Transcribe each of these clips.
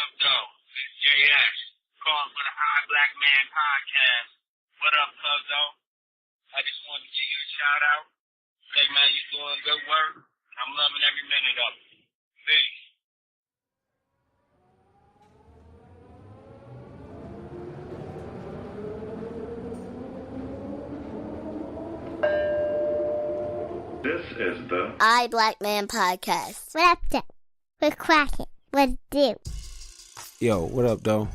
up, though? It's JS, calling for the I Black Man podcast. What up, Cuzzo? I just wanted to give you a shout out. Say, man, you doing good work. I'm loving every minute of it. Peace. This is the I Black Man podcast. What up, we're cracking. Let's do. Yo, what up, though?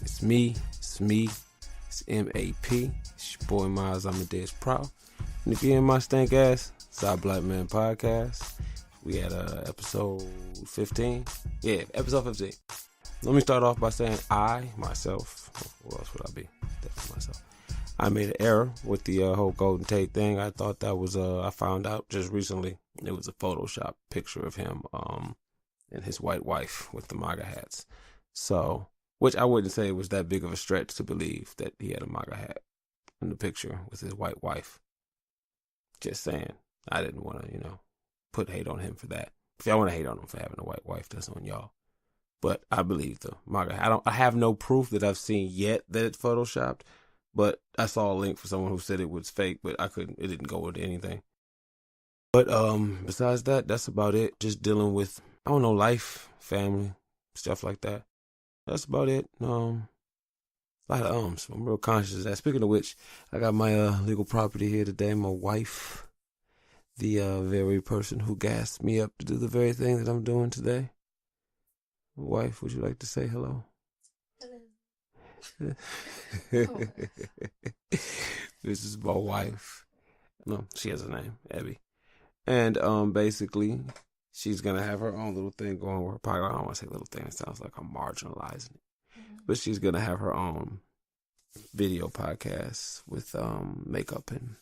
It's me, it's M-A-P. It's your boy Miles, I'm a Dead Proud. And if you're in my stank ass, it's our Black Man podcast. We had episode 15. Yeah, episode 15. Let me start off by saying myself, who else would I be? Definitely myself. I made an error with the whole Golden Tate thing. I thought that was, I found out just recently, it was a Photoshop picture of him and his white wife with the MAGA hats. So, which I wouldn't say was that big of a stretch to believe that he had a MAGA hat in the picture with his white wife. Just saying. I didn't want to, put hate on him for that. If y'all want to hate on him for having a white wife, that's on y'all. But I believe the MAGA. I have no proof that I've seen yet that it's Photoshopped. But I saw a link for someone who said it was fake, but it didn't go into anything. But besides that, that's about it. Just dealing with, life, family, stuff like that. That's about it. A lot of ums. I'm real conscious of that. Speaking of which, I got my legal property here today. My wife, the very person who gassed me up to do the very thing that I'm doing today. Wife, would you like to say hello? This is my wife. No, she has a name, Ebby. And basically, she's gonna have her own little thing going with her podcast. I don't want to say little thing, it sounds like I'm marginalizing it. But she's gonna have her own video podcast with makeup and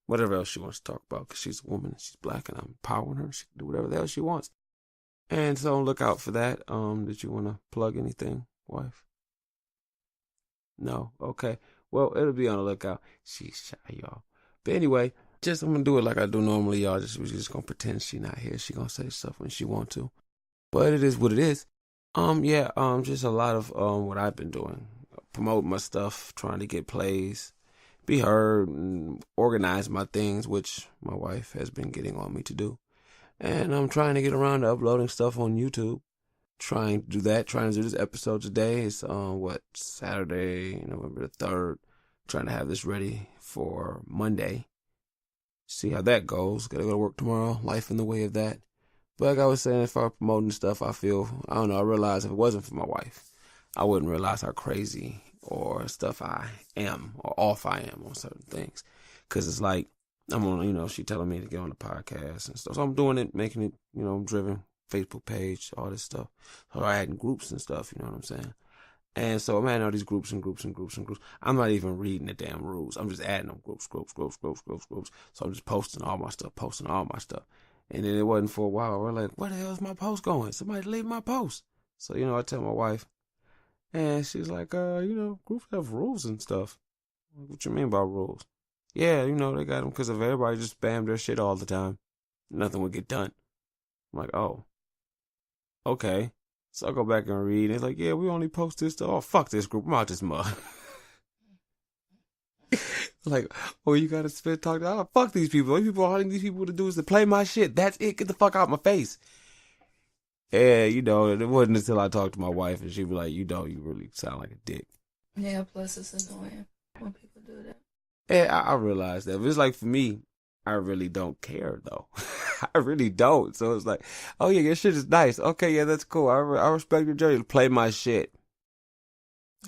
whatever else she wants to talk about, because she's a woman and she's black and I'm empowering her. She can do whatever the hell she wants. And so look out for that. Did you want to plug anything, wife? No? Okay. Well, it'll be on the lookout. She's shy, y'all. But anyway, I'm going to do it like I do normally, y'all. We're just going to pretend she's not here. She going to say stuff when she want to. But it is what it is. Just a lot of what I've been doing. Promoting my stuff, trying to get plays, be heard, and organize my things, which my wife has been getting on me to do. And I'm trying to get around to uploading stuff on YouTube. Trying to do this episode today. It's Saturday, November the 3rd. Trying to have this ready for Monday. See how that goes. Gotta go to work tomorrow. Life in the way of that. But like I was saying, as far as promoting stuff, I realize if it wasn't for my wife, I wouldn't realize how crazy or stuff I am or off I am on certain things. Cause it's like, I'm on, she telling me to get on the podcast and stuff. So I'm doing it, making it, driven. Facebook page, all this stuff. So I adding groups and stuff, you know what I'm saying? And so I'm adding all these groups and groups and groups and groups. I'm not even reading the damn rules. I'm just adding them groups. So I'm just posting all my stuff. And then it wasn't for a while. We're like, where the hell is my post going? Somebody leave my post. So, I tell my wife. And she's like, groups have rules and stuff. What you mean by rules? Yeah, they got them because if everybody just spammed their shit all the time, nothing would get done. I'm like, oh. Okay. So I go back and read. And it's like, yeah, we only post this stuff. Oh, fuck this group. I'm out this mug. Like, oh, you gotta spit talk. Oh, fuck these people. All these people to do is to play my shit. That's it. Get the fuck out my face. And, it wasn't until I talked to my wife and she'd be like, you really sound like a dick. Yeah, plus it's annoying when people do that. And I realized that. But it's like, for me, I really don't care, though. I really don't. So it's like, oh, yeah, your shit is nice. Okay, yeah, that's cool. I respect your journey. Play my shit.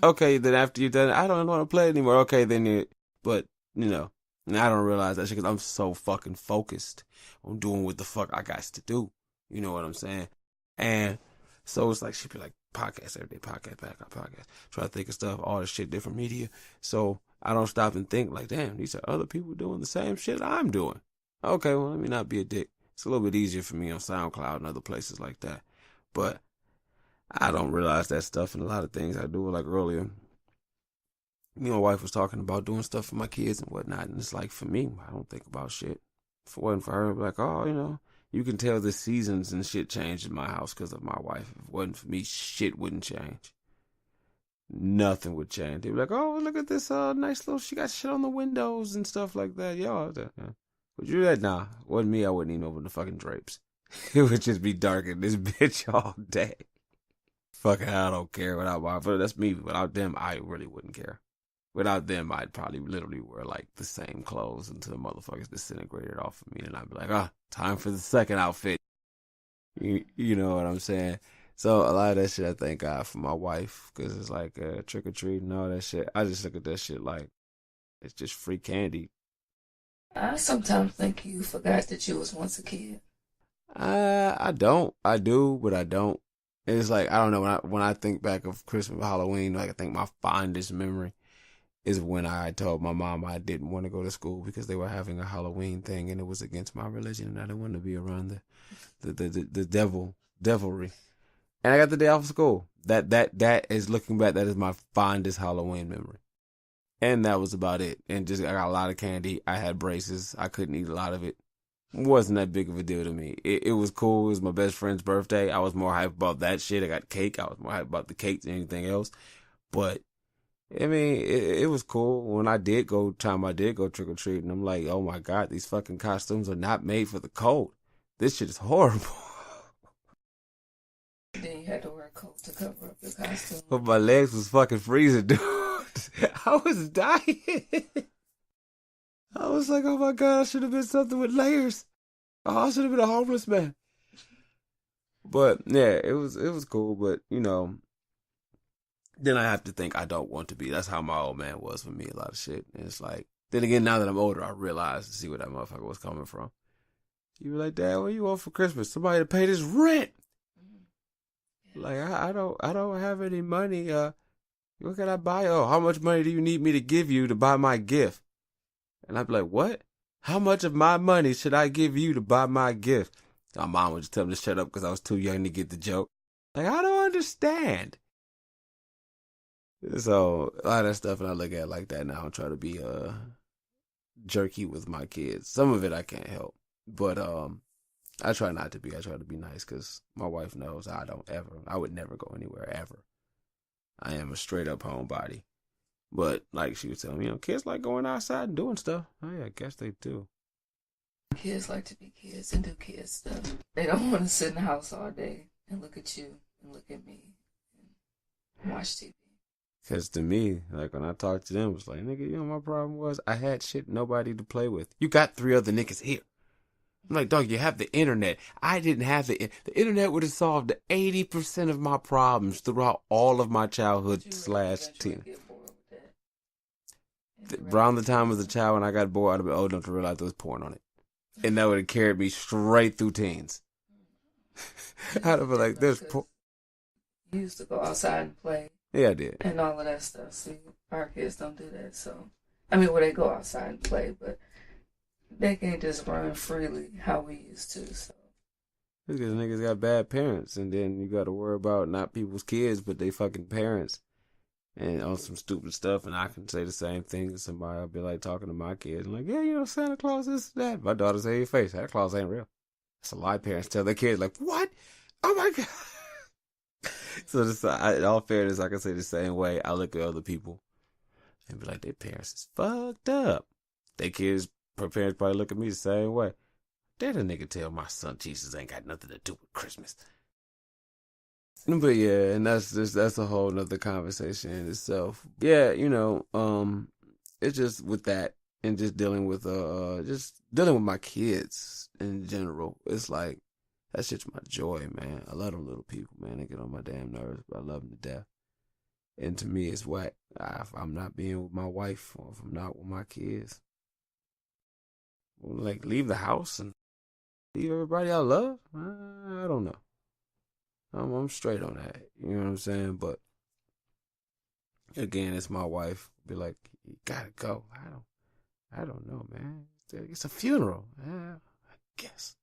Okay, then after you're done, I don't want to play it anymore. Okay, then but, and I don't realize that shit because I'm so fucking focused on doing what the fuck I got to do. You know what I'm saying? And so it's like, she'd be like, podcast every day, podcast, try to think of stuff, all this shit, different media. So I don't stop and think like, damn, these are other people doing the same shit I'm doing. Okay, well, let me not be a dick. It's a little bit easier for me on SoundCloud and other places like that. But I don't realize that stuff in a lot of things I do. Like earlier, my wife was talking about doing stuff for my kids and whatnot. And it's like, for me, I don't think about shit. If it wasn't for her, I'd be like, oh, You can tell the seasons and shit changed in my house because of my wife. If it wasn't for me, shit wouldn't change. Nothing would change. They'd be like, oh, look at this nice little, she got shit on the windows and stuff like that. Yo, would you do that? Nah, wasn't me. I wouldn't even open the fucking drapes. It would just be dark in this bitch all day. Fucking, I don't care without my, but that's me. Without them, I really wouldn't care. Without them, I'd probably literally wear like the same clothes until the motherfuckers disintegrated off of me. And I'd be like, time for the second outfit. You know what I'm saying? So a lot of that shit I thank God for my wife, because it's like trick or treat and all that shit. I just look at that shit like it's just free candy. I sometimes think you forgot that you was once a kid. I don't. I do, but I don't. It's like, I don't know, when I think back of Christmas, Halloween, like I think my fondest memory is when I told my mom I didn't want to go to school because they were having a Halloween thing and it was against my religion and I didn't want to be around the devilry. And I got the day off of school. That is, looking back, that is my fondest Halloween memory. And that was about it. And just, I got a lot of candy. I had braces. I couldn't eat a lot of it. It wasn't that big of a deal to me. It was cool. It was my best friend's birthday. I was more hyped about that shit. I got cake. I was more hyped about the cake than anything else. But, I mean, it was cool. When I did go trick-or-treating, I'm like, oh my God, these fucking costumes are not made for the cold. This shit is horrible. Then you had to wear a coat to cover up your costume. But my legs was fucking freezing, dude. I was dying. I was like, oh my God, I should have been something with layers. Oh, I should have been a homeless man. But yeah, it was cool. But you know, then I have to think I don't want to be. That's how my old man was for me. A lot of shit. And it's like, then again, now that I'm older, I realize to see where that motherfucker was coming from. You were like, Dad, what you want for Christmas? Somebody to pay this rent. Like, I don't have any money. What can I buy? Oh, how much money do you need me to give you to buy my gift? And I'd be like, what? How much of my money should I give you to buy my gift? My mom would just tell me to shut up because I was too young to get the joke. Like, I don't understand. So, a lot of that stuff, and I look at it like that now and try to be jerky with my kids. Some of it I can't help. But I try not to be. I try to be nice because my wife knows I would never go anywhere ever. I am a straight up homebody. But like she was telling me, kids like going outside and doing stuff. Oh yeah, I guess they do. Kids like to be kids and do kids stuff. They don't want to sit in the house all day and look at you and look at me and watch TV. Because to me, like when I talked to them, it was like, nigga, my problem was I had shit nobody to play with. You got 3 other niggas here. I'm like, dog, you have the internet. I didn't have the internet would have solved 80% of my problems throughout all of my childhood / teen. Around the time as a child when I got bored, I'd have been old enough to realize there was porn on it. And that would have carried me straight through teens. I'd have been like, there's porn. You used to go outside and play. Yeah, I did. And all of that stuff. See, our kids don't do that. So, I mean, they go outside and play, but they can't just run freely how we used to. So, because niggas got bad parents, and then you got to worry about not people's kids, but they fucking parents, and on some stupid stuff. And I can say the same thing to somebody. I'll be like talking to my kids, and like, yeah, Santa Claus is that. My daughter say, your face, Santa Claus ain't real. That's a lie. Parents tell their kids, like, what? Oh my God. So in all fairness, I can say the same way. I look at other people and be like, their parents is fucked up. Their kids. Her parents probably look at me the same way. Dad, a nigga tell my son Jesus ain't got nothing to do with Christmas. But yeah, and that's a whole nother conversation in itself. Yeah, it's just with that and just dealing with my kids in general. It's like that shit's my joy, man. I love them little people, man. They get on my damn nerves, but I love them to death. And to me, it's whack. If I'm not being with my wife or if I'm not with my kids. Like, leave the house and leave everybody I love? I don't know. I'm straight on that. You know what I'm saying? But, again, it's my wife. Be like, you gotta go. I don't know, man. It's a funeral. I guess.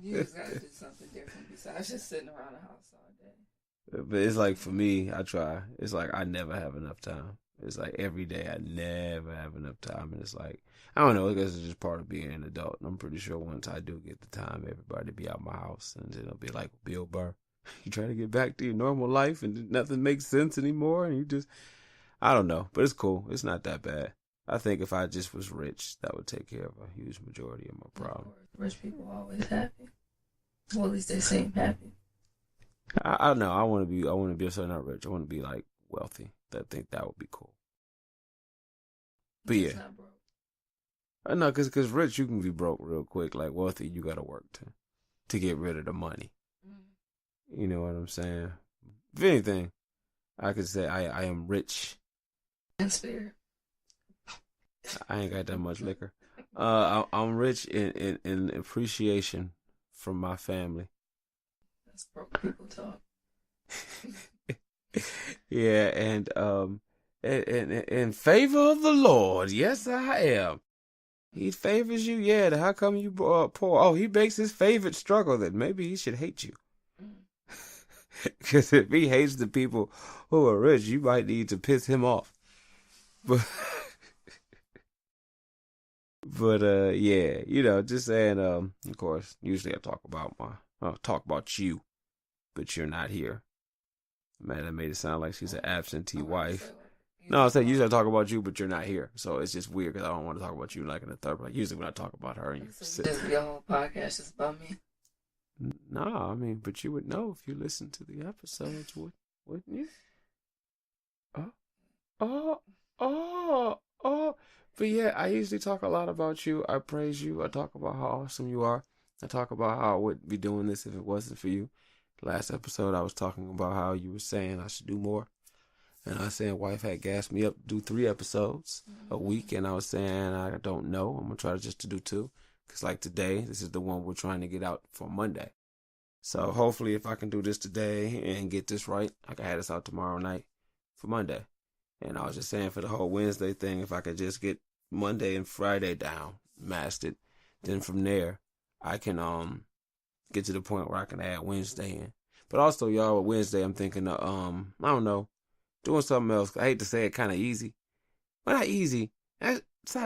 You just gotta do something different besides just sitting around the house all day. But it's like, for me, I try. It's like I never have enough time. It's like every day I never have enough time. And it's like, I don't know, I guess it's just part of being an adult. And I'm pretty sure once I do get the time, everybody be out my house. And then it'll be like Bill Burr. You try to get back to your normal life and nothing makes sense anymore. And you just, I don't know. But it's cool. It's not that bad. I think if I just was rich, that would take care of a huge majority of my problem. Rich people are always happy. Well, at least they seem happy. I don't know. I want to be so not rich. I want to be like wealthy. I think that would be cool. But yeah. Not broke. I know, cause rich you can be broke real quick. Like wealthy, you gotta work to get rid of the money. You know what I'm saying? If anything, I could say I am rich. In spirit. I ain't got that much liquor. I'm rich in appreciation from my family. That's broke people talk. Yeah, and in favor of the Lord, yes I am. He favors you, yeah. How come you poor? Oh, he makes his favorite struggle. That maybe he should hate you. Because if he hates the people who are rich, you might need to piss him off. But yeah, you know, just saying. Of course, usually I talk about you, but you're not here. Man, that made it sound like she's an absentee wife. No, I said usually I talk about you, but you're not here. So it's just weird because I don't want to talk about you like in the third. Like usually when I talk about her, and you sit. Your whole podcast is about me. No, I mean, but you would know if you listened to the episodes, wouldn't you? Oh. But yeah, I usually talk a lot about you. I praise you. I talk about how awesome you are. I talk about how I wouldn't be doing this if it wasn't for you. Last episode, I was talking about how you were saying I should do more. And I was saying wife had gassed me up to do 3 episodes a week. And I was saying I don't know. I'm going to try just to do 2. Because like today, this is the one we're trying to get out for Monday. So hopefully if I can do this today and get this right, I can have this out tomorrow night for Monday. And I was just saying for the whole Wednesday thing, if I could just get Monday and Friday down, mastered, then from there, I can get to the point where I can add Wednesday in. But also, y'all, with Wednesday, I'm thinking of, I don't know, doing something else. I hate to say it, kind of easy. But not easy. I'm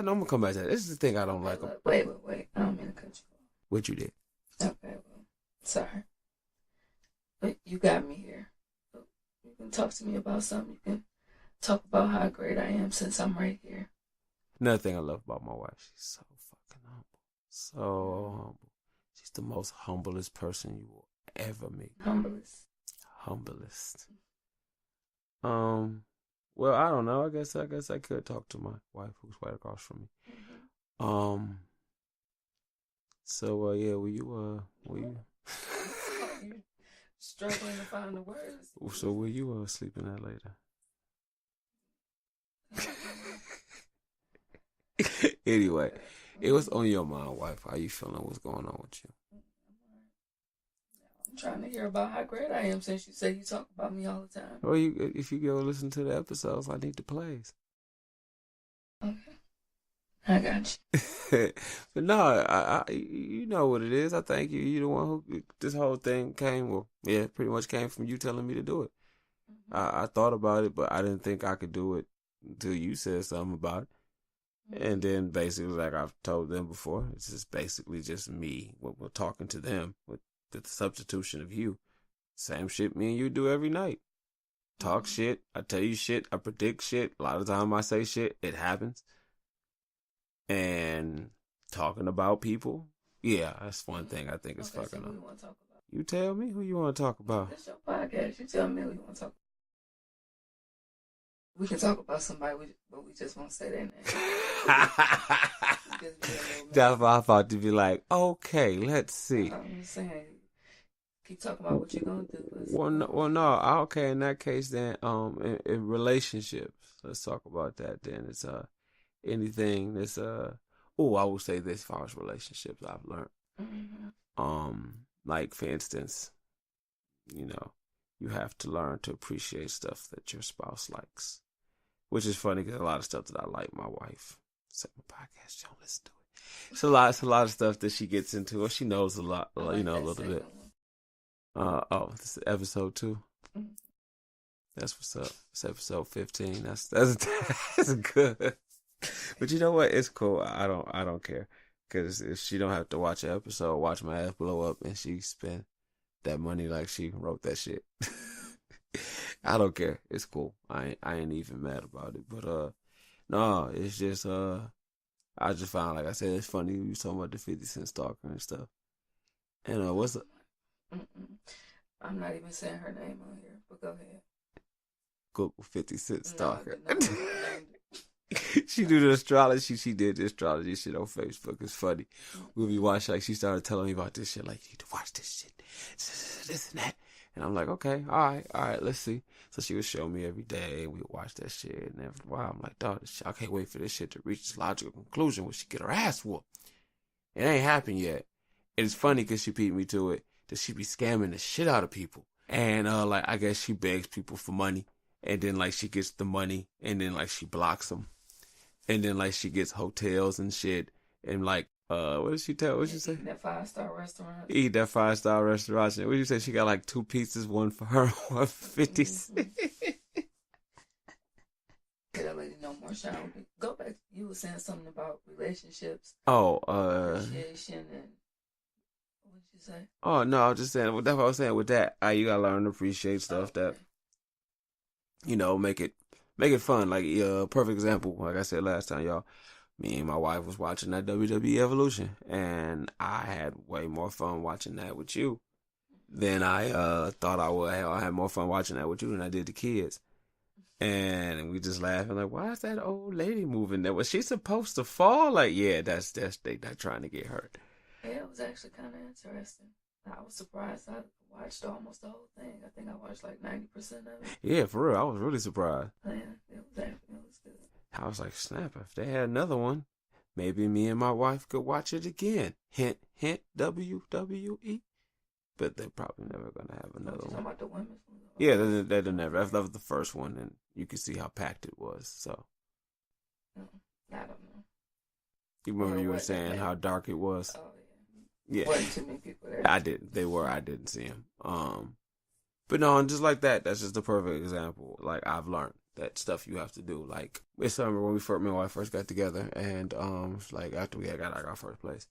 going to come back to that. This is the thing I don't like. Wait. I don't mean to cut you off. What you did? Okay, well, sorry. But you got me here. You can talk to me about something. You can talk about how great I am since I'm right here. Another thing I love about my wife, she's so fucking humble. So humble. She's the most humblest person you will ever meet. Humblest. Well, I don't know. I guess I could talk to my wife who's right across from me. So yeah, were you struggling to find the words? So will you sleep in that later? Anyway, it was on your mind, wife. How you feeling? What's going on with you? I'm trying to hear about how great I am since you say you talk about me all the time. Well, if you go listen to the episodes, I need the plays. Okay. I got you. But no, I you know what it is. I thank you. You're the one who this whole thing pretty much came from you telling me to do it. I thought about it, but I didn't think I could do it until you said something about it. And then basically, like I've told them before, it's just basically just me. We're talking to them with the substitution of you. Same shit me and you do every night. Talk shit. I tell you shit. I predict shit. A lot of time I say shit. It happens. And talking about people. Yeah, that's one thing I think is fucking up. You tell me who you want to talk about. It's your podcast. You tell me who you want to talk about. We can talk about somebody, but we just won't say their name. That's why I thought to be like, okay, let's see. I'm just saying, keep talking about what you're gonna do. Well, no. Okay, in that case, then, in relationships, let's talk about that. Then it's anything that's I will say this as far as relationships I've learned. Like for instance, you know, you have to learn to appreciate stuff that your spouse likes. Which is funny because a lot of stuff that I like, my wife, except my podcast, she don't listen to it. It's a lot of stuff that she gets into, or she knows a lot, a little bit. This is episode 2. That's what's up. It's episode 15. That's that's good. But you know what? It's cool. I don't care. Because if she don't have to watch an episode, watch my ass blow up, and she spend that money like she wrote that shit. I don't care. It's cool. I ain't even mad about it. But no, it's just I just found, like I said, it's funny you talking about the 50 Cent stalker and stuff. And what's up? I'm not even saying her name on here, but go ahead. Google 50 Cent stalker. No, She do the astrology. She did the astrology shit on Facebook. It's funny. We'll be watching, like, she started telling me about this shit. Like, you need to watch this shit. This and that. And I'm like, okay, all right, let's see. So she would show me every day, and we would watch that shit. And after a while, I'm like, dog, I can't wait for this shit to reach its logical conclusion where she get her ass whooped. It ain't happened yet. It's funny because she beat me to it, that she be scamming the shit out of people. And, like, I guess she begs people for money. And then, like, she gets the money, and then, like, she blocks them. And then, like, she gets hotels and shit. And, like, what did she tell? What did she say? That 5-star restaurant. Eat that 5-star restaurant. What did you say? She got, like, 2 pizzas, one for her, one for 50 cents. Get that lady no more shower. Go back. You were saying something about relationships. Oh, appreciation and what did you say? Oh, no, I was just saying, that's what I was saying with that. You gotta learn to appreciate stuff that, you know, make it fun. Like, perfect example, like I said last time, y'all, me and my wife was watching that WWE Evolution, and I had way more fun watching that with you than I thought I would. Hell, I had more fun watching that with you than I did the kids. And we just laughing like, why is that old lady moving there? Was she supposed to fall? Like, yeah, that's they not trying to get hurt. Yeah, it was actually kind of interesting. I was surprised. I watched almost the whole thing. I think I watched like 90% of it. Yeah, for real. I was really surprised. Yeah, it was good. I was like, snap, if they had another one, maybe me and my wife could watch it again. Hint, hint, WWE. But they're probably never going to have another one. Talking about the women's one? Yeah, they'll never. That was the first one, and you can see how packed it was. So, I don't know. You remember you were saying how dark it was? Oh, yeah. Wasn't too many people there. I didn't. They were. I didn't see them. But no, and just like that, that's just the perfect example. Like, I've learned that stuff you have to do. Like, this summer when me and my wife first got together, and like after we got our first place,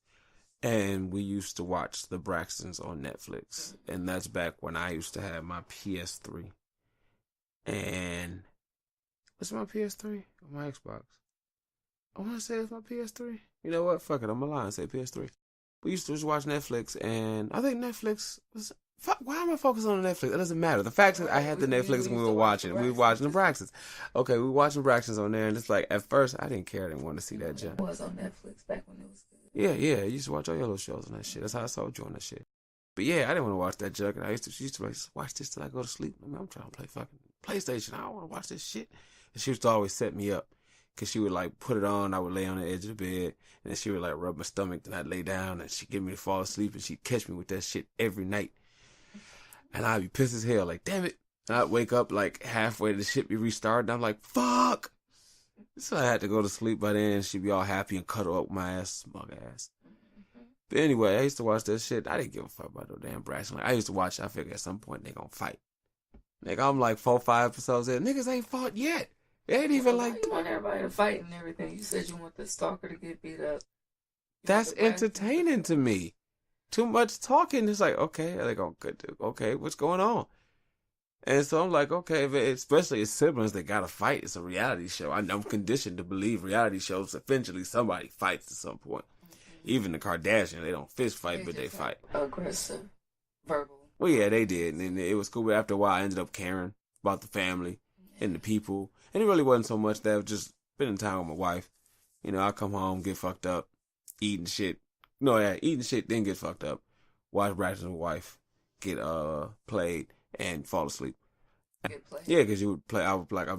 and we used to watch the Braxtons on Netflix, and that's back when I used to have my PS3. And what's my PS3 or my Xbox? I want to say it's my PS3. You know what? Fuck it, I'm gonna lie and say PS3. We used to just watch Netflix, and I think Netflix was. Why am I focused on Netflix? It doesn't matter. The fact that I had the Netflix and we were watching. We were watching the Braxtons. Okay, we were watching Braxtons on there, and it's like, at first, I didn't care. I didn't want to see that junk. It was on Netflix back when it was good. Yeah. I used to watch all your little shows on that shit. That's how I saw you on that shit. But yeah, I didn't want to watch that junk, and she used to like, watch this till I go to sleep. I mean, I'm trying to play fucking PlayStation. I don't want to watch this shit. And she used to always set me up. Because she would, like, put it on. I would lay on the edge of the bed. And then she would, like, rub my stomach. Then I'd lay down. And she'd get me to fall asleep. And she'd catch me with that shit every night. And I'd be pissed as hell. Like, damn it. And I'd wake up, like, halfway. The shit be restarted. And I'm like, fuck. So I had to go to sleep by then. And she'd be all happy and cuddle up my ass. Smug ass. But anyway, I used to watch that shit. I didn't give a fuck about no damn Braxton. Like, I used to watch it. I figured at some point they gonna fight. Nigga, I'm like 4 or 5 episodes in. Niggas ain't fought yet. It ain't even like. You want everybody to fight and everything. You said you want the stalker to get beat up. That's entertaining to me. Too much talking. It's like, okay, okay, what's going on? And so I'm like, okay, especially as siblings, they gotta fight. It's a reality show. I'm conditioned to believe reality shows eventually somebody fights at some point. Even the Kardashians, they don't fist fight, but they fight. Aggressive, verbal. Well, yeah, they did, and it was cool. But after a while, I ended up caring about the family and the people. And it really wasn't so much that. I was just spending time with my wife. You know, I come home, get fucked up, eating shit. No, yeah, eating shit, then get fucked up. Watch Braxton and wife get played and fall asleep. Get played. Yeah, because you would play. I would like,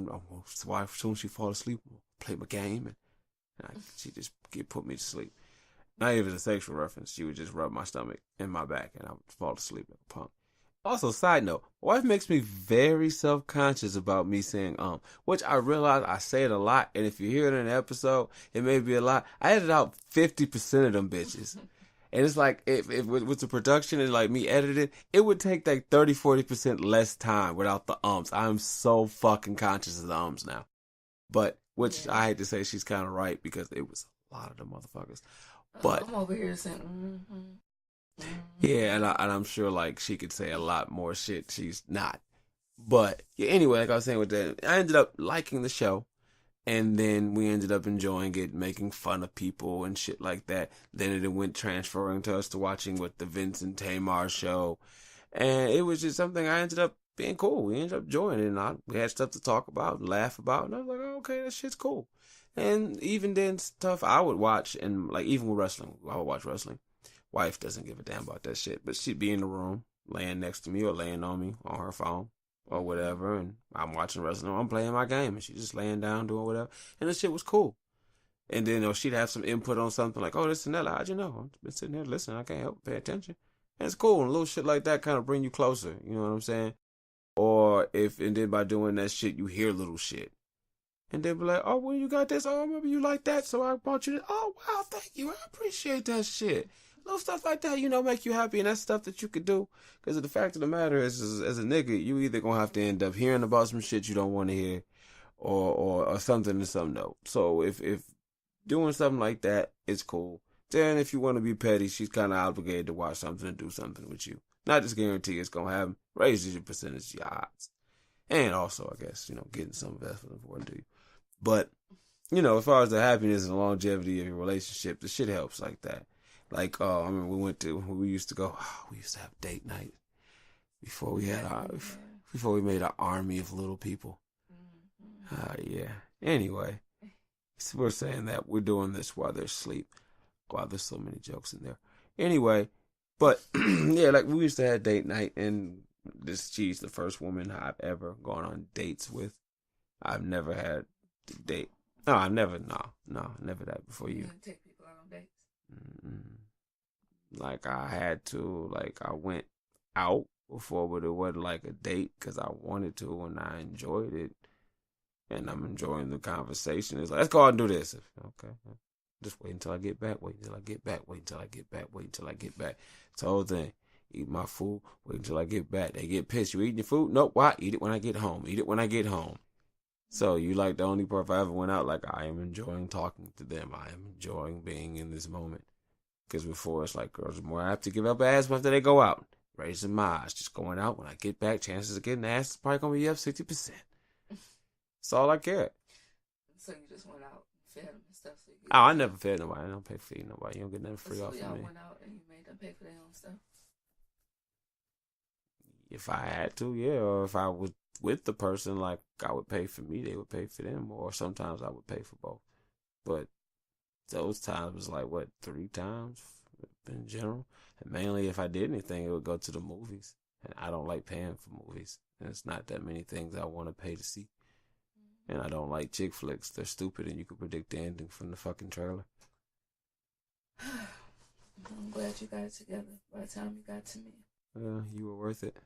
wife. As soon as she fall asleep, play my game, and she just put me to sleep. Not even a sexual reference. She would just rub my stomach and my back, and I would fall asleep like a punk. Also, side note, my wife makes me very self-conscious about me saying which I realize I say it a lot, and if you hear it in an episode, it may be a lot. I edit out 50% of them bitches. And it's like, if with the production and like me editing, it would take like 30-40% less time without the ums. I'm so fucking conscious of the ums now. But, which I hate to say, she's kind of right, because it was a lot of the motherfuckers. But I'm over here saying, mm-hmm. Yeah, and I'm sure like she could say a lot more shit. She's not. But yeah, anyway, like I was saying with that, I ended up liking the show. And then we ended up enjoying it, making fun of people and shit like that. Then it went transferring to us to watching with the Vincent Tamar show. And it was just something I ended up being cool. We ended up enjoying it. And we had stuff to talk about, laugh about. And I was like, oh, okay, that shit's cool. And even then, stuff I would watch, and like even with wrestling, I would watch wrestling. Wife doesn't give a damn about that shit. But she'd be in the room, laying next to me or laying on me on her phone or whatever, and I'm watching wrestling, I'm playing my game, and she's just laying down doing whatever, and the shit was cool. And then she'd have some input on something like, oh, this and that, how'd you know? I've been sitting here listening, I can't help but pay attention. And it's cool, and little shit like that kind of bring you closer, you know what I'm saying? Or and then by doing that shit, you hear little shit. And they'll be like, oh, well, you got this, oh, I remember you like that, so I bought you this. Oh, wow, thank you, I appreciate that shit. Little stuff like that, make you happy, and that's stuff that you could do. Because the fact of the matter is, as a nigga, you either gonna have to end up hearing about some shit you don't want to hear, or something to some note. So if doing something like that is cool, then if you want to be petty, she's kind of obligated to watch something and do something with you. Not just guarantee it's gonna happen, raises your percentage, your odds, and also I guess getting some investment important to you. But as far as the happiness and the longevity of your relationship, the shit helps like that. Like, I remember we used to have date night before we made our army of little people. Yeah. Anyway, so we're saying that we're doing this while they're asleep. Wow, there's so many jokes in there. Anyway, but yeah, like we used to have date night, and she's the first woman I've ever gone on dates with. I've never had a date. No, never that before you. Take people out on dates. Like I had to, like I went out before, but it wasn't like a date because I wanted to and I enjoyed it, and I'm enjoying the conversation. It's like, let's go out and do this. Okay, just wait until I get back. Wait until I get back. Wait until I get back. Wait until I get back. It's the whole thing. Eat my food. Wait until I get back. They get pissed. You eating your food? Nope. Why? Eat it when I get home. Eat it when I get home. So you like the only part if I ever went out, like I am enjoying talking to them. I am enjoying being in this moment. Because before, it's like girls are more apt to give up ass after they go out. Raising my eyes. Just going out. When I get back, chances of getting ass is probably going to be up 60%. That's all I care. So you just went out and fed them and stuff? So I never fed nobody. I don't pay for feeding nobody. You don't get nothing free off of me. So y'all went out and you made them pay for their own stuff? If I had to, yeah. Or if I was with the person, like I would pay for me, they would pay for them. Or sometimes I would pay for both. But those times was like, 3 times in general? And mainly if I did anything, it would go to the movies. And I don't like paying for movies. And it's not that many things I want to pay to see. And I don't like chick flicks. They're stupid and you can predict the ending from the fucking trailer. I'm glad you got it together by the time you got to me. You were worth it.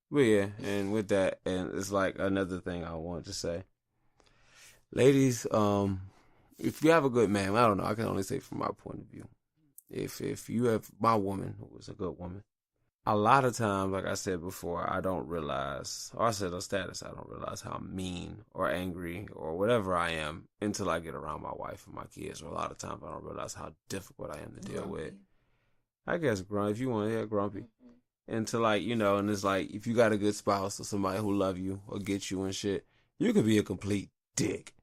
But yeah, and with that, and it's like another thing I want to say. Ladies, if you have a good man, I don't know, I can only say from my point of view. If you have my woman, who is a good woman, a lot of times, like I said before, I don't realize, or I said on status, I don't realize how mean or angry or whatever I am until I get around my wife and my kids. Or a lot of times I don't realize how difficult I am to deal with. I guess grumpy, if you want to hear grumpy. Until like, and it's like, if you got a good spouse or somebody who love you or get you and shit, you could be a complete dick.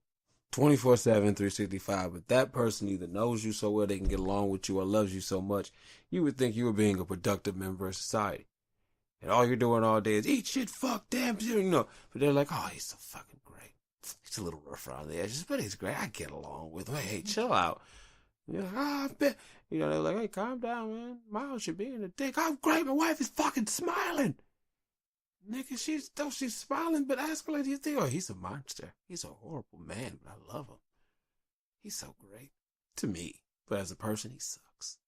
24/7, 365, but that person either knows you so well they can get along with you or loves you so much, you would think you were being a productive member of society. And all you're doing all day is eat shit, fuck, damn, but they're like, oh, he's so fucking great. He's a little rough around the edges, but he's great. I get along with him. Hey, chill out. You're like, I bet. They're like, hey, calm down, man. Miles, you're being a dick. I'm great. My wife is fucking smiling. Nigga, she's smiling, but ask her like, you think, oh, he's a monster. He's a horrible man, but I love him. He's so great to me. But as a person, he sucks.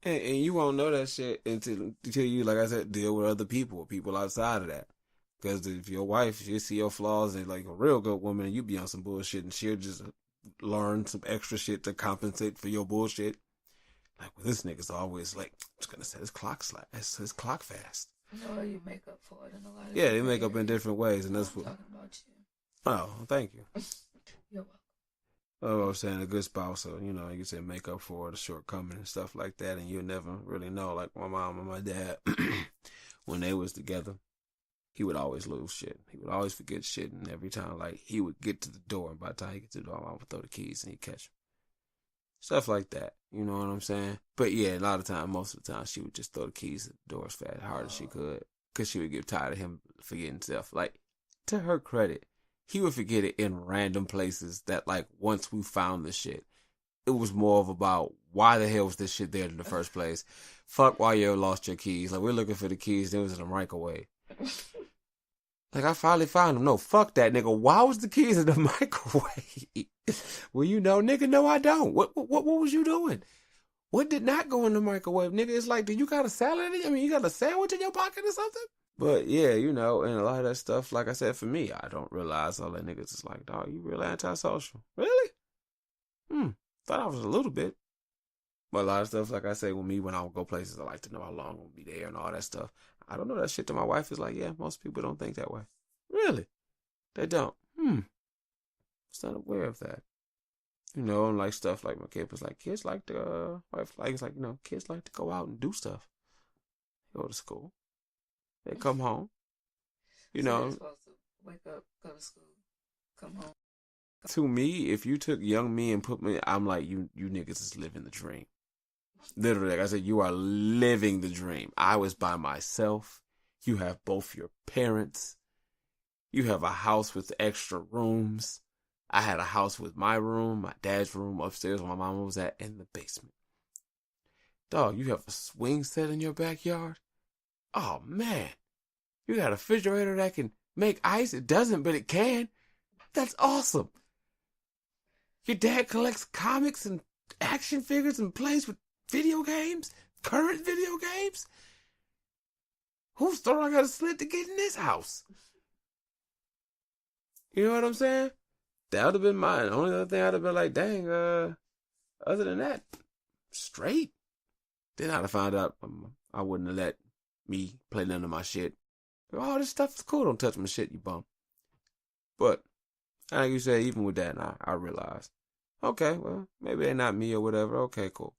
and you won't know that shit until you, like I said, deal with other people outside of that. Because if your wife, she'll see your flaws and like a real good woman, and you be on some bullshit, and she'll just learn some extra shit to compensate for your bullshit. Like, well, this nigga's always like, I'm just gonna say his clock fast. No, you make up for it in a lot of Yeah, they make up in different ways, and that's I'm what. talking about you. Oh, thank you. You're welcome. Oh, I was saying a good spouse, so you know, you say make up for the shortcoming and stuff like that, and you never really know. Like my mom and my dad, when they was together, he would always lose shit. He would always forget shit, and every time, like, he would get to the door, and by the time he get to the door, my mom would throw the keys, and he'd catch him. Stuff like that, you know what I'm saying? But yeah, a lot of time, most of the time, she would just throw the keys at the door as fast, hard as she could, because she would get tired of him forgetting stuff. Like, to her credit, he would forget it in random places that, like, once we found the shit, it was more of about why the hell was this shit there in the first place? Fuck why you lost your keys. Like, we're looking for the keys, and it was in the microwave. Like, I finally found them. No, fuck that, nigga. Why was the keys in the microwave? Well, you know, nigga, no, I don't. What was you doing? What did not go in the microwave, nigga? It's like, do you got a salad? I mean, you got a sandwich in your pocket or something? But yeah, you know, and a lot of that stuff, like I said, for me, I don't realize all that niggas is like, dog, you real antisocial. Really? Thought I was a little bit. But a lot of stuff, like I say, when I would go places, I like to know how long I'll be there and all that stuff. I don't know that shit to my wife is like, yeah, most people don't think that way. Really? They don't. Was not aware of that. You know, and like stuff like my kid was like, kids like to, wife like, it's like, you know, kids like to go out and do stuff. They go to school. They come home. You know. They're supposed to wake up, go to school, come home. To me, if you took young me and put me, I'm like, you niggas is living the dream. Literally, like I said, you are living the dream. I was by myself. You have both your parents. You have a house with extra rooms. I had a house with my room, my dad's room upstairs where my mama was at, and the basement. Dog, you have a swing set in your backyard? Oh, man. You got a refrigerator that can make ice? It doesn't, but it can. That's awesome. Your dad collects comics and action figures and plays with video games? Current video games? Whose store I gotta slit to get in this house? You know what I'm saying? That would have been mine. The only other thing I'd have been like, dang, other than that, straight. Then I'd have found out I wouldn't have let me play none of my shit. Oh, this stuff is cool. Don't touch my shit, you bum. But, like you said, even with that, I realized, okay, well, maybe they're not me or whatever. Okay, cool.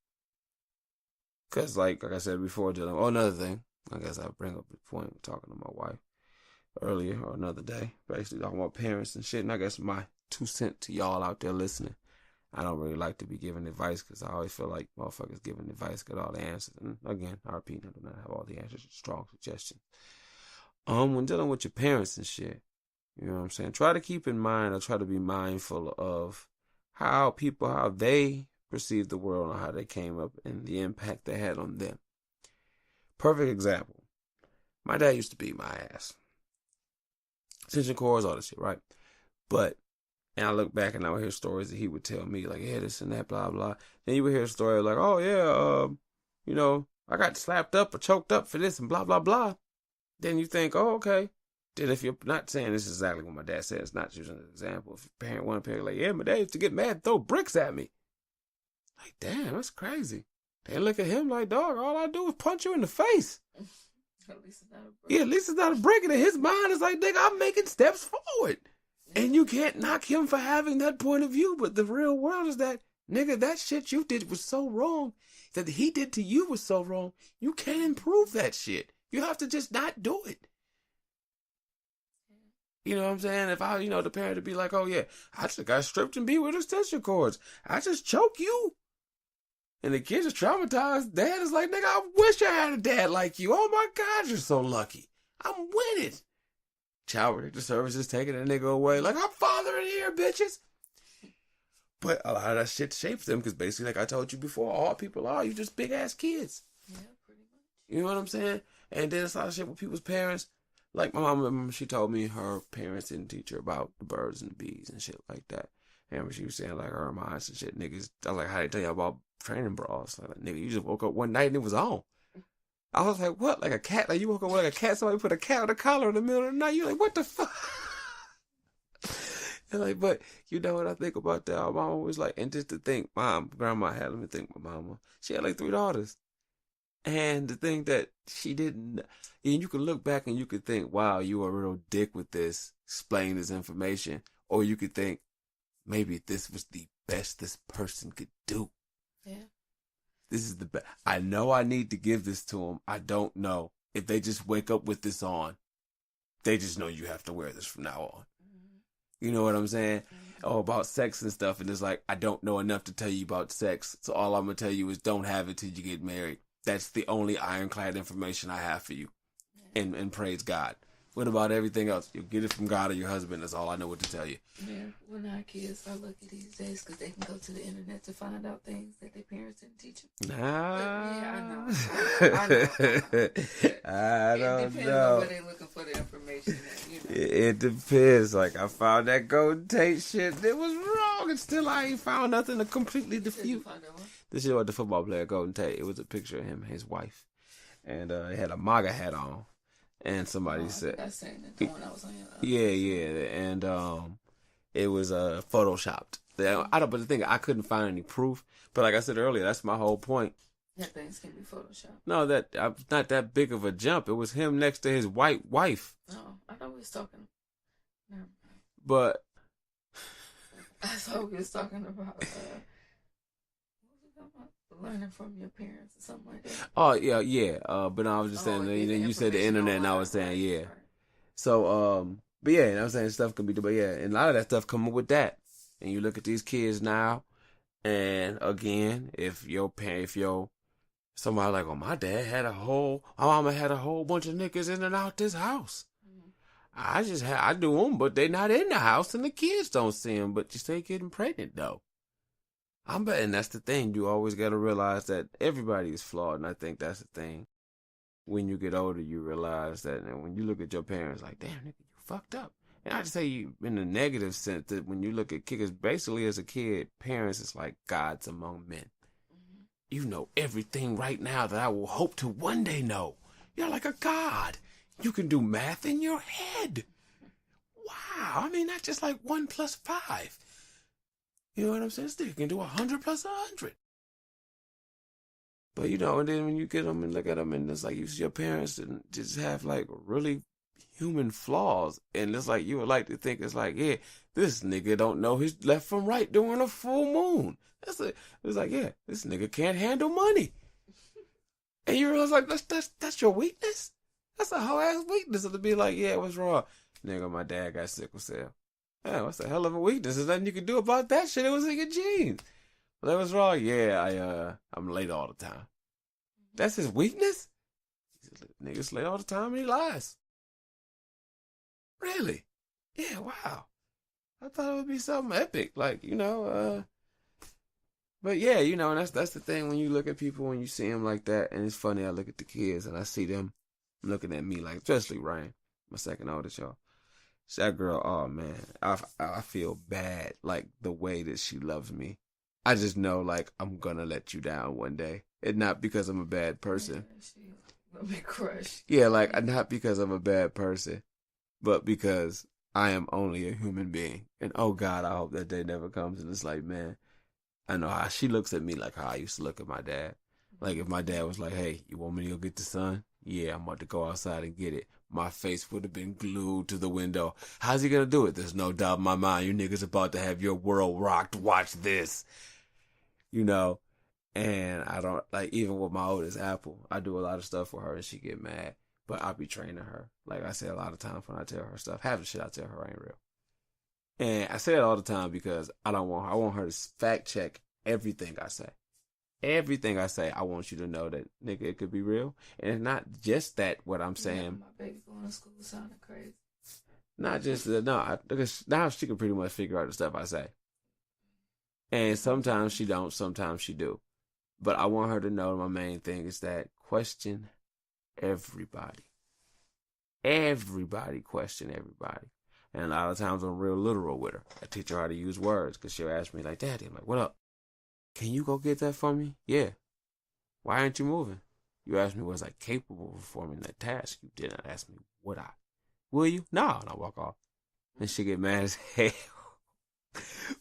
Because, like I said before, another thing, I guess I'll bring up the point of talking to my wife earlier or another day, basically talking about parents and shit, and I guess my 2 cents to y'all out there listening. I don't really like to be giving advice because I always feel like motherfuckers giving advice got all the answers. And again, I repeat, I do not have all the answers, strong suggestions. When dealing with your parents and shit, you know what I'm saying? Try to keep in mind or try to be mindful of how they perceive the world and how they came up and the impact they had on them. Perfect example. My dad used to beat my ass. Extension cords, all this shit, right? And I look back and I would hear stories that he would tell me, like, yeah, this and that, blah, blah. Then you would hear a story like, oh, yeah, you know, I got slapped up or choked up for this and blah, blah, blah. Then you think, oh, okay. Then if you're not saying this is exactly what my dad said, it's not using an example. If one parent like, yeah, my dad used to get mad and throw bricks at me. Like, damn, that's crazy. They look at him like, dog, all I do is punch you in the face. At least it's not a brick. Yeah, at least it's not a brick. And in his mind, it's like, nigga, I'm making steps forward. And you can't knock him for having that point of view. But the real world is that, nigga, that shit you did was so wrong. That he did to you was so wrong. You can't improve that shit. You have to just not do it. You know what I'm saying? If I, the parent would be like, oh yeah, I just got stripped and beat with extension cords. I just choke you. And the kid is traumatized. Dad is like, nigga, I wish I had a dad like you. Oh my God, you're so lucky. I'm winning. Child protective services taking that nigga away. Like, I'm fathering here, bitches. But a lot of that shit shapes them because basically, like I told you before, all people are, you just big ass kids. Yeah, pretty much. You know what I'm saying? And then it's a lot of shit with people's parents. Like my mom, she told me her parents didn't teach her about the birds and the bees and shit like that. And she was saying like her minds and shit, niggas. I was like, how they tell you about training bras? Like, nigga, you just woke up one night and it was on. I was like, what? Like a cat? Like you woke up like a cat? Somebody put a cat with a collar in the middle of the night? You're like, what the fuck? And like, but you know what I think about that? Our mama was like, and just to think, grandma had, let me think, my mama, she had like 3 daughters. And to think that she didn't, and you could look back and you could think, wow, you were a real dick with this, explain this information. Or you could think, maybe this was the best this person could do. Yeah. This is the best. I know I need to give this to them. I don't know if they just wake up with this on. They just know you have to wear this from now on. You know what I'm saying? Oh, about sex and stuff. And it's like, I don't know enough to tell you about sex. So all I'm going to tell you is don't have it till you get married. That's the only ironclad information I have for you. Yeah. And praise God. What about everything else? You'll get it from God or your husband. That's all I know what to tell you. Yeah, when our kids are lucky these days because they can go to the internet to find out things that their parents didn't teach them. Nah. I know. I don't It depends know. on where they're looking for the information at, you know. It depends. Like, I found that Golden Tate shit. It was wrong. And still, I ain't found nothing to completely defute. This shit about the football player, Golden Tate. It was a picture of him and his wife. And he had a MAGA hat on. And somebody said, I seen it, the one I was on. yeah. And it was photoshopped. But the thing, I couldn't find any proof. But like I said earlier, that's my whole point. That things can be photoshopped. No, not that big of a jump. It was him next to his white wife. No, I thought we was talking. No. But I thought we was talking about. What was we talking about? Learning from your parents or something like that. Oh yeah. But no, I was just saying. You said the internet, and I was saying yeah. Right. So but yeah, and I was saying stuff can be, but yeah, and a lot of that stuff come up with that. And you look at these kids now, and again, if somebody like, oh, my mama had a whole bunch of niggas in and out this house. Mm-hmm. I do them, but they not in the house, and the kids don't see them. But you say getting pregnant though. I'm betting that's the thing. You always got to realize that everybody is flawed, and I think that's the thing. When you get older, you realize that, and when you look at your parents, like, damn, nigga, you fucked up. And I just say you in the negative sense that when you look at kids, basically as a kid, parents is like gods among men. Mm-hmm. You know everything right now that I will hope to one day know. You're like a god. You can do math in your head. Wow. I mean, not just like 1 + 5. You know what I'm saying? Still, you can do 100 + 100. But, you know, and then when you get them and look at them, and it's like you see your parents and just have like really human flaws. And it's like you would like to think it's like, yeah, this nigga don't know his left from right during a full moon. It's like, yeah, this nigga can't handle money. And you realize like that's your weakness? That's a whole ass weakness to be like, yeah, what's wrong? Nigga, my dad got sickle cell. Yeah, what's the hell of a weakness? There's nothing you can do about that shit. It was in your genes. Well, that was wrong. Yeah, I'm late all the time. That's his weakness? Niggas late all the time and he lies. Really? Yeah, wow. I thought it would be something epic. Like, you know, but yeah, you know, and that's the thing when you look at people, when you see them like that, and it's funny, I look at the kids and I see them looking at me like, especially Ryan, my second oldest, y'all. That girl, oh man, I feel bad, like the way that she loves me. I just know, like, I'm gonna let you down one day, and not because I'm a bad person. She gonna be crushed. Yeah, like not because I'm a bad person, but because I am only a human being. And oh God, I hope that day never comes. And it's like, man, I know how she looks at me like how I used to look at my dad. Like if my dad was like, hey, you want me to go get the sun? Yeah, I'm about to go outside and get it. My face would have been glued to the window. How's he gonna do it? There's no doubt in my mind. You niggas about to have your world rocked. Watch this. You know? And I don't, like, even with my oldest Apple, I do a lot of stuff for her and she get mad. But I'll be training her. Like I say a lot of times when I tell her stuff, half the shit I tell her ain't real. And I say it all the time because I want her to fact check everything I say. Everything I say, I want you to know that, nigga, it could be real. And it's not just that what I'm saying. Yeah, my baby going to school sounding crazy. Not just, because now she can pretty much figure out the stuff I say. And sometimes she don't, sometimes she do. But I want her to know my main thing is that question everybody. Everybody question everybody. And a lot of times I'm real literal with her. I teach her how to use words because she'll ask me like, Daddy, I'm like, what up? Can you go get that for me? Yeah. Why aren't you moving? You asked me, was I capable of performing that task? You did not ask me, would I? Will you? No. And I walk off. And she get mad as hell.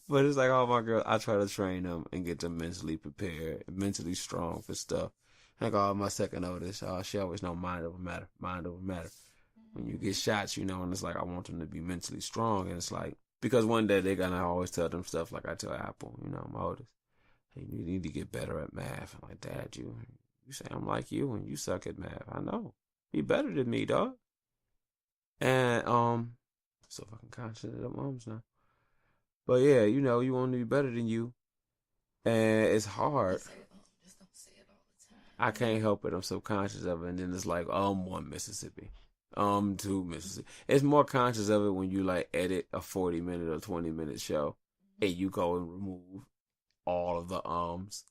But it's like all my girls, I try to train them and get them mentally prepared, mentally strong for stuff. Like all my second oldest, she always know mind over matter. When you get shots, and it's like I want them to be mentally strong, and it's like because one day they're gonna always tell them stuff like I tell Apple, my oldest, hey, you need to get better at math. I'm like, Dad, you say I'm like you and you suck at math. I know, be better than me, dog. And so fucking conscious of the moms now. But yeah, you want to be better than you. And it's hard. Just don't say it all the time. I can't help it. I'm subconscious of it. And then it's like, 1 Mississippi. 2 Mississippi. It's more conscious of it when you like edit a 40-minute or 20-minute show and you go and remove all of the ums.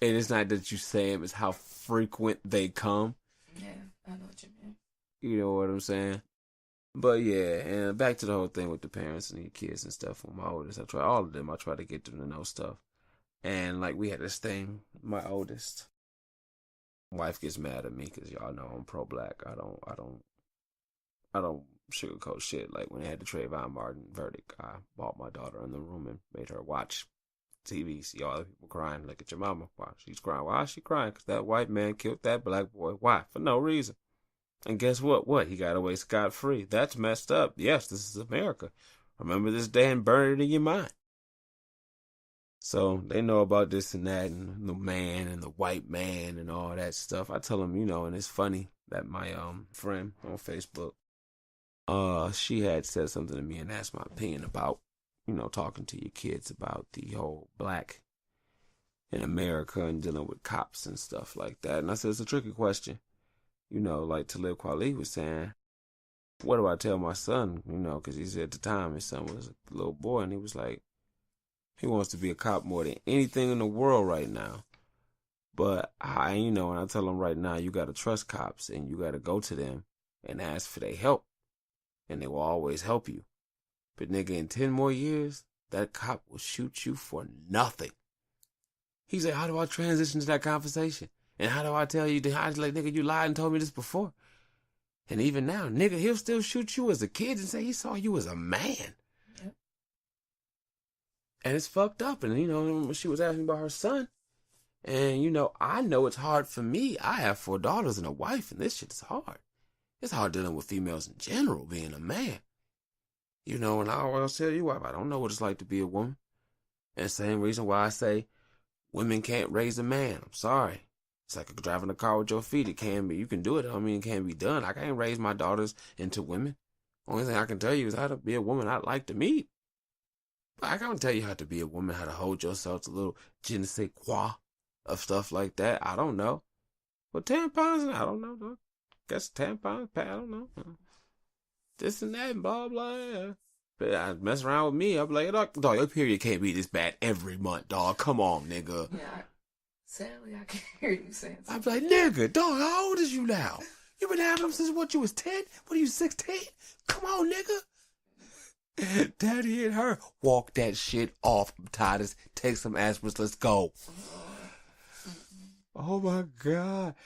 And it's not that you say them, it's how frequent they come. Yeah, I know what you mean. You know what I'm saying? But yeah, and back to the whole thing with the parents and the kids and stuff. With my oldest, I try to get them to know stuff. And like we had this thing, my oldest wife gets mad at me because y'all know I'm pro-black. I don't sugarcoat shit. Like when they had the Trayvon Martin verdict, I bought my daughter in the room and made her watch TV, see all the people crying. Look at your mama. Why she's crying? Why is she crying? Because that white man killed that black boy. Why? For no reason. And guess what? He got away scot-free. That's messed up. Yes, this is America. Remember this day and burn it in your mind. So they know about this and that and the man and the white man and all that stuff. I tell them, and it's funny that my friend on Facebook, she had said something to me and asked my opinion about, talking to your kids about the whole black in America and dealing with cops and stuff like that. And I said, it's a tricky question. Like Talib Kweli was saying, what do I tell my son? Because he said at the time his son was a little boy and he was like, he wants to be a cop more than anything in the world right now. But and I tell him right now, you got to trust cops and you got to go to them and ask for their help. And they will always help you. But nigga, in 10 more years, that cop will shoot you for nothing. He said, how do I transition to that conversation? And how do I tell you, nigga, you lied and told me this before. And even now, nigga, he'll still shoot you as a kid and say he saw you as a man. Yep. And it's fucked up. And, when she was asking about her son, and, I know it's hard for me. I have 4 daughters and a wife, and this shit is hard. It's hard dealing with females in general, being a man. And I always tell you, I don't know what it's like to be a woman. And the same reason why I say women can't raise a man. I'm sorry. It's like driving a car with your feet. It can be. You can do it. I mean, it can be done. I can't raise my daughters into women. Only thing I can tell you is how to be a woman I'd like to meet. But I can't tell you how to be a woman, how to hold yourself to a little je ne sais quoi of stuff like that. I don't know. But tampons, I don't know, though. Guess tampons, I don't know. This and that and blah, blah, yeah. But I mess around with me. I'm like, dog, your period can't be this bad every month, dog. Come on, nigga. Yeah. Sadly, I can't hear you saying something. I'm like, nigga, dog, how old is you now? You been having them since what, you was 10? What are you, 16? Come on, nigga. Daddy and her, walk that shit off. I'm tired. Take some aspirins, let's go. Oh my God.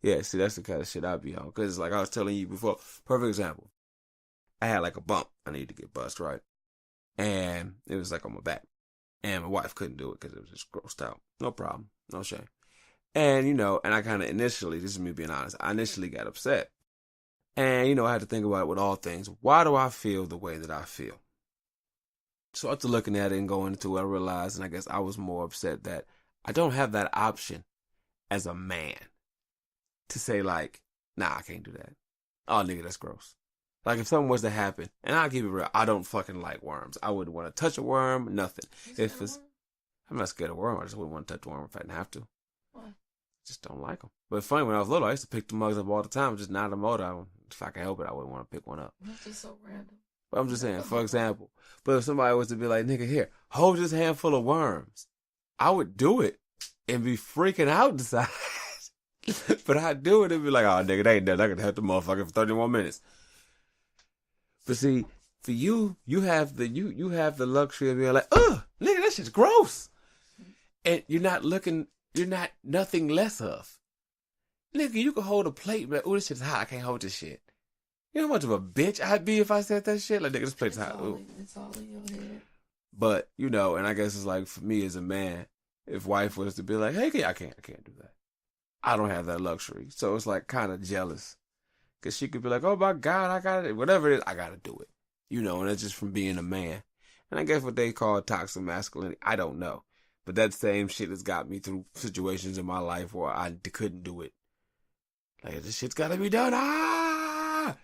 Yeah, see, that's the kind of shit I be on. Because like I was telling you before, perfect example. I had like a bump. I needed to get bust, right? And it was like on my back. And my wife couldn't do it because it was just grossed out. No problem. No shame. And, and I kind of initially, this is me being honest, I initially got upset. And, I had to think about it with all things. Why do I feel the way that I feel? So after looking at it and going into it, I realized, and I guess I was more upset that I don't have that option as a man to say like, nah, I can't do that. Oh, nigga, that's gross. Like, if something was to happen, and I'll keep it real, I don't fucking like worms. I wouldn't want to touch a worm, nothing. I'm not scared of worms. I just wouldn't want to touch a worm if I didn't have to. Why? Just don't like them. But funny, when I was little, I used to pick the mugs up all the time, just not a motor. If I could help it, I wouldn't want to pick one up. That's just so random. But I'm just saying, for example, but if somebody was to be like, nigga, here, hold this handful of worms, I would do it and be freaking out inside. But I'd do it and be like, oh, nigga, they ain't done. I could help the motherfucker for 31 minutes. But see, for you have the luxury of being like, ugh, nigga, that shit's gross. And you're not nothing less of. Nigga, you can hold a plate, but oh, this shit's hot, I can't hold this shit. You know how much of a bitch I'd be if I said that shit? Like, nigga, this place is hot. It's all in your head. But, you know, and I guess it's like, for me as a man, if wife was to be like, hey, I can't do that. I don't have that luxury. So it's like kind of jealous. Because she could be like, oh my God, I got it. Whatever it is, I got to do it. You know, and that's just from being a man. And I guess what they call toxic masculinity, I don't know. But that same shit has got me through situations in my life where I couldn't do it. Like, this shit's got to be done. Ah!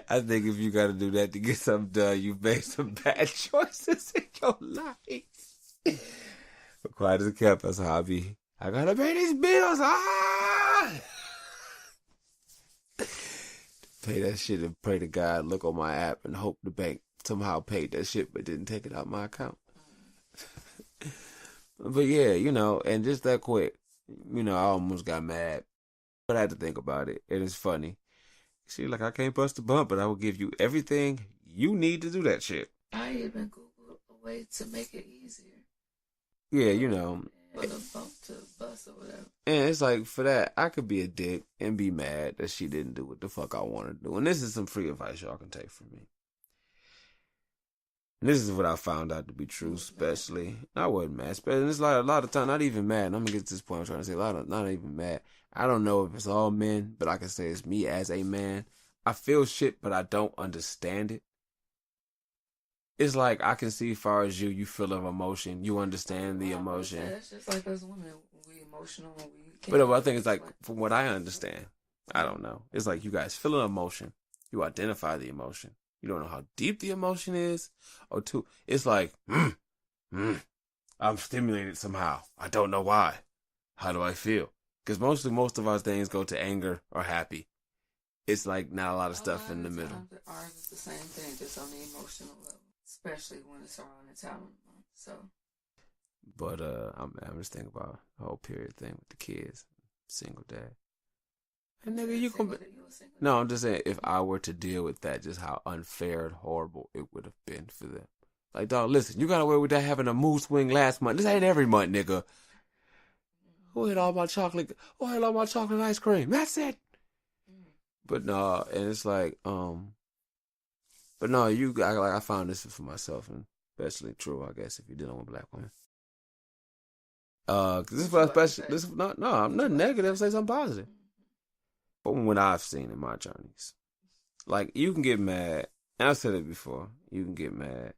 I think if you got to do that to get something done, you've made some bad choices in your life. But quiet as a kept, that's how I be. I got to pay these bills. Ah! Pay that shit and pray to God, look on my app and hope the bank somehow paid that shit but didn't take it out my account. But yeah, you know, and just that quick, you know, I almost got mad. But I had to think about it. And it's funny. She like, I can't bust a bump, but I will give you everything you need to do that shit. I even Googled a way to make it easier. Yeah, you know. For the bump to bust or whatever. And it's like, for that, I could be a dick and be mad that she didn't do what the fuck I wanted to do. And this is some free advice y'all can take from me. And this is what I found out to be true, especially. I wasn't mad. And it's like a lot of time, not even mad. And I'm going to get to this point I'm trying to say. Not even mad. I don't know if it's all men, but I can say it's me as a man. I feel shit, but I don't understand it. It's like I can see as far as you feel of emotion. You understand the emotion. It's just like us women. We emotional. But I think it's like, from what I understand, I don't know. It's like you guys feel an emotion. You identify the emotion. You don't know how deep the emotion is. Or two, it's like, I'm stimulated somehow. I don't know why. How do I feel? Because most of our things go to anger or happy. It's like not a lot of stuff in the middle. Ours is the same thing, just on the emotional level. Especially when it's around the talent month. So, but I'm just thinking about the whole period thing with the kids, single dad. And nigga, you gonna no, I'm just saying if I were to deal with that, just how unfair and horrible it would have been for them. Like, dog, listen, you got away with that having a mood swing last month. This ain't every month, nigga. Who had all my chocolate? Who had all my chocolate ice cream? That's it. But no, and it's like But no, I found this for myself, and especially true, I guess, if you're dealing with black women. Cause this is especially, I'm not negative, say something positive. But what I've seen in my journeys, like, you can get mad, and I've said it before, you can get mad,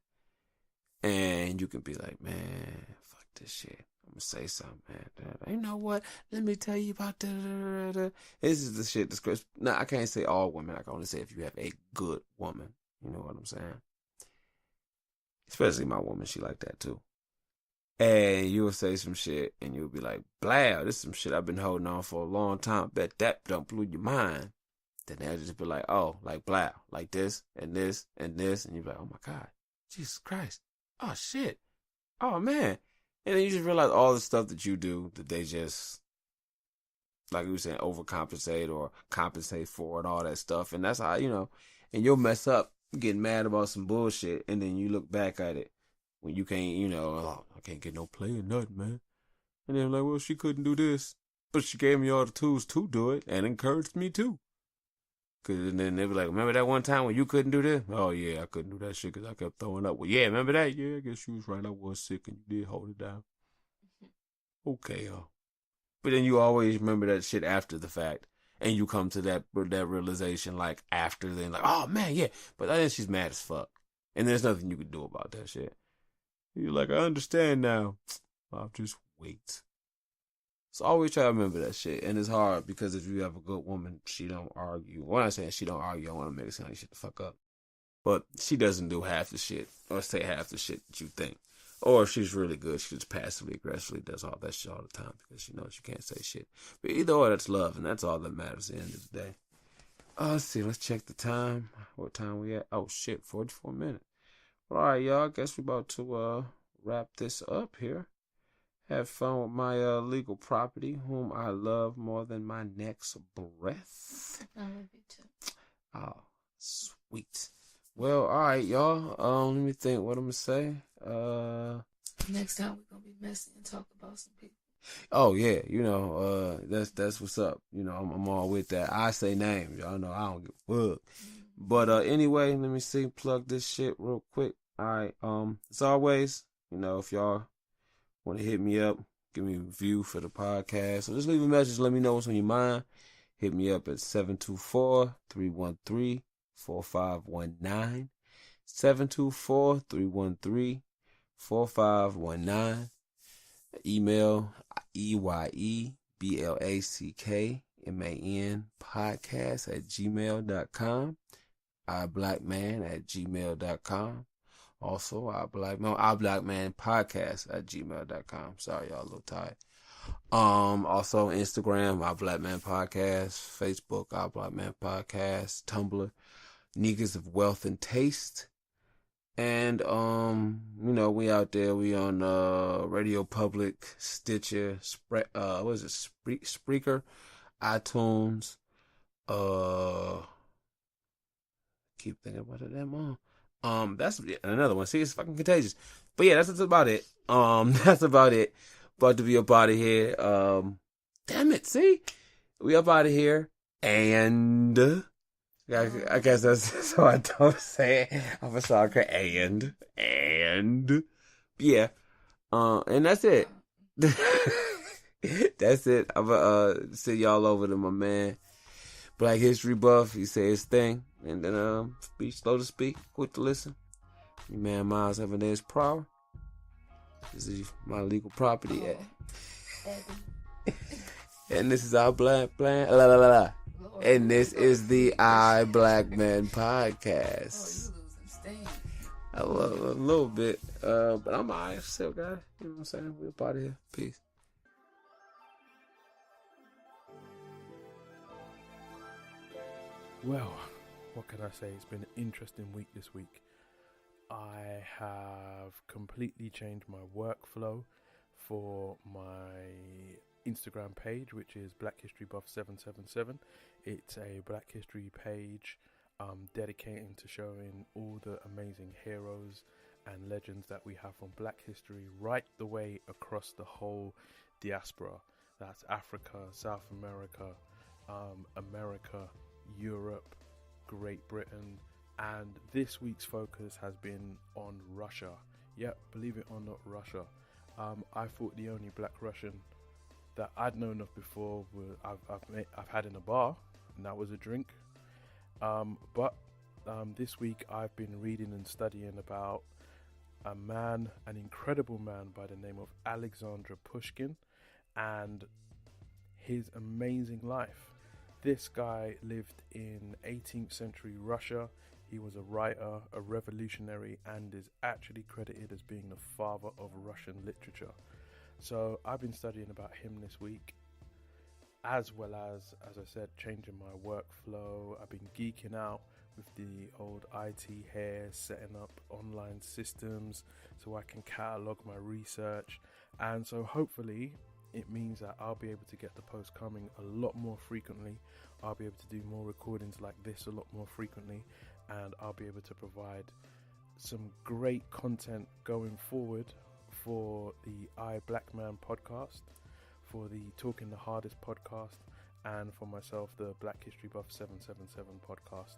and you can be like, man, fuck this shit. I'm gonna say something, man. You know what? Let me tell you about This is the shit that's crazy. Now, I can't say all women. I can only say if you have a good woman. You know what I'm saying? Especially my woman, she like that too. And you will say some shit, and you'll be like, "Blah, this is some shit I've been holding on for a long time. Bet that don't blow your mind." Then they'll just be like, "Oh, like blah, like this and this and this," and you're like, "Oh my God, Jesus Christ, oh shit, oh man," and then you just realize all the stuff that you do that they just, like you were saying, overcompensate or compensate for and all that stuff, and that's how, you know, and you'll mess up getting mad about some bullshit, and then you look back at it when you can't, you know, oh, I can't get no play or nothing, man. And then I'm like, well, she couldn't do this, but she gave me all the tools to do it and encouraged me too. Cause then they be like, remember that one time when you couldn't do this? Oh yeah, I couldn't do that shit because I kept throwing up. Well, yeah, remember that? Yeah, I guess you was right. I was sick and you did hold it down. Okay, but then you always remember that shit after the fact. And you come to that realization, like, after then, like, oh, man, yeah. But then she's mad as fuck. And there's nothing you can do about that shit. You're like, I understand now. I'll just wait. So always try to remember that shit. And it's hard because if you have a good woman, she don't argue. When I say she don't argue, I want to make it sound like shit the fuck up. But she doesn't do half the shit or say half the shit that you think. Or if she's really good, she just passively, aggressively does all that shit all the time because she knows you can't say shit. But either or, that's love, and that's all that matters at the end of the day. Let's see, let's check the time. What time we at? Oh, shit, 44 minutes. Well, all right, y'all, I guess we're about to wrap this up here. Have fun with my legal property, whom I love more than my next breath. I love you too. Oh, sweet. Well, all right, y'all. Let me think what I'm going to say. Next time we're going to be messy and talk about some people. Oh yeah, that's what's up. I'm all with that. I say names, y'all know I don't give a fuck. But anyway, let me see, plug this shit real quick. All right, as always, if y'all want to hit me up, give me a review for the podcast, so just leave a message, let me know what's on your mind. Hit me up at 724-313-4519. 724-313-4519. Email EYEBLACKMAN podcast@gmail.com. iBlackman@gmail.com. Also, iBlackman podcast@gmail.com. Sorry, y'all a little tired. Also Instagram, iBlackman podcast, Facebook, iBlackman podcast, Tumblr, Niggas of Wealth and Taste. And we out there. We on Radio Public, Stitcher, Spreaker, iTunes. Keep thinking about it. That's another one. See, it's fucking contagious. But yeah, that's about it. That's about it. About to be up out of here. Damn it. See, we up out of here. And I guess that's so I don't say it. I'm a soccer and yeah. And that's it. That's it. I'm gonna see y'all over to my man Black History Buff. He say his thing, and then speak slow to speak, quick to listen. Your man Miles Evans Prower. This is my legal property. And this is our black plan. La la la la. And this is the I Black Man podcast. Oh, you losing steam. A little bit. But I'm alright still, guys. You know what I'm saying? We're out of here. Peace. Well, what can I say? It's been an interesting week this week. I have completely changed my workflow for my Instagram page, which is Black History Buff 777. It's a Black History page dedicating to showing all the amazing heroes and legends that we have from Black history right the way across the whole diaspora. That's Africa, South America, America, Europe, Great Britain, and this week's focus has been on Russia. Yep, believe it or not, Russia. I thought the only Black Russian that I'd known of before I've had in a bar, and that was a drink. But this week I've been reading and studying about an incredible man by the name of Alexander Pushkin and his amazing life. This guy lived in 18th century Russia. He was a writer, a revolutionary, and is actually credited as being the father of Russian literature. So I've been studying about him this week, as well as I said, changing my workflow. I've been geeking out with the old IT hair, setting up online systems so I can catalog my research. And so hopefully it means that I'll be able to get the posts coming a lot more frequently. I'll be able to do more recordings like this a lot more frequently, and I'll be able to provide some great content going forward for the I Black Man podcast, for the Talking the Hardest podcast, and for myself, the Black History Buff 777 podcast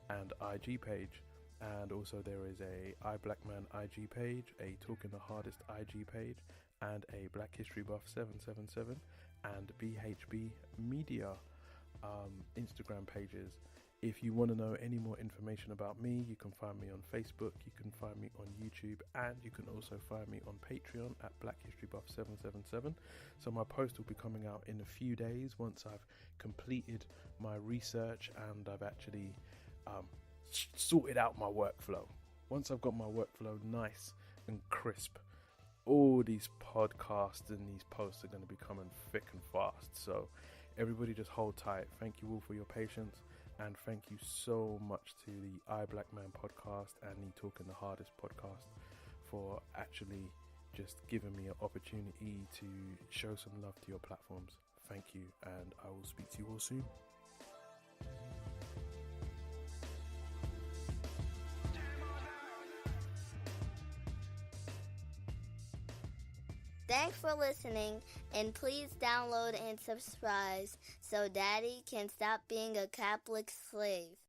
and IG page. And also there is a I Black Man IG page, a Talking the Hardest IG page, and a Black History Buff 777 and BHB Media Instagram pages. If you want to know any more information about me, you can find me on Facebook, you can find me on YouTube, and you can also find me on Patreon at Black History Buff 777. So my post will be coming out in a few days once I've completed my research and I've actually sorted out my workflow. Once I've got my workflow nice and crisp, all these podcasts and these posts are going to be coming thick and fast. So everybody just hold tight. Thank you all for your patience. And thank you so much to the I Black Man podcast and the Talking the Hardest podcast for actually just giving me an opportunity to show some love to your platforms. Thank you, and I will speak to you all soon. Thanks for listening, and please download and subscribe so Daddy can stop being a Catholic slave.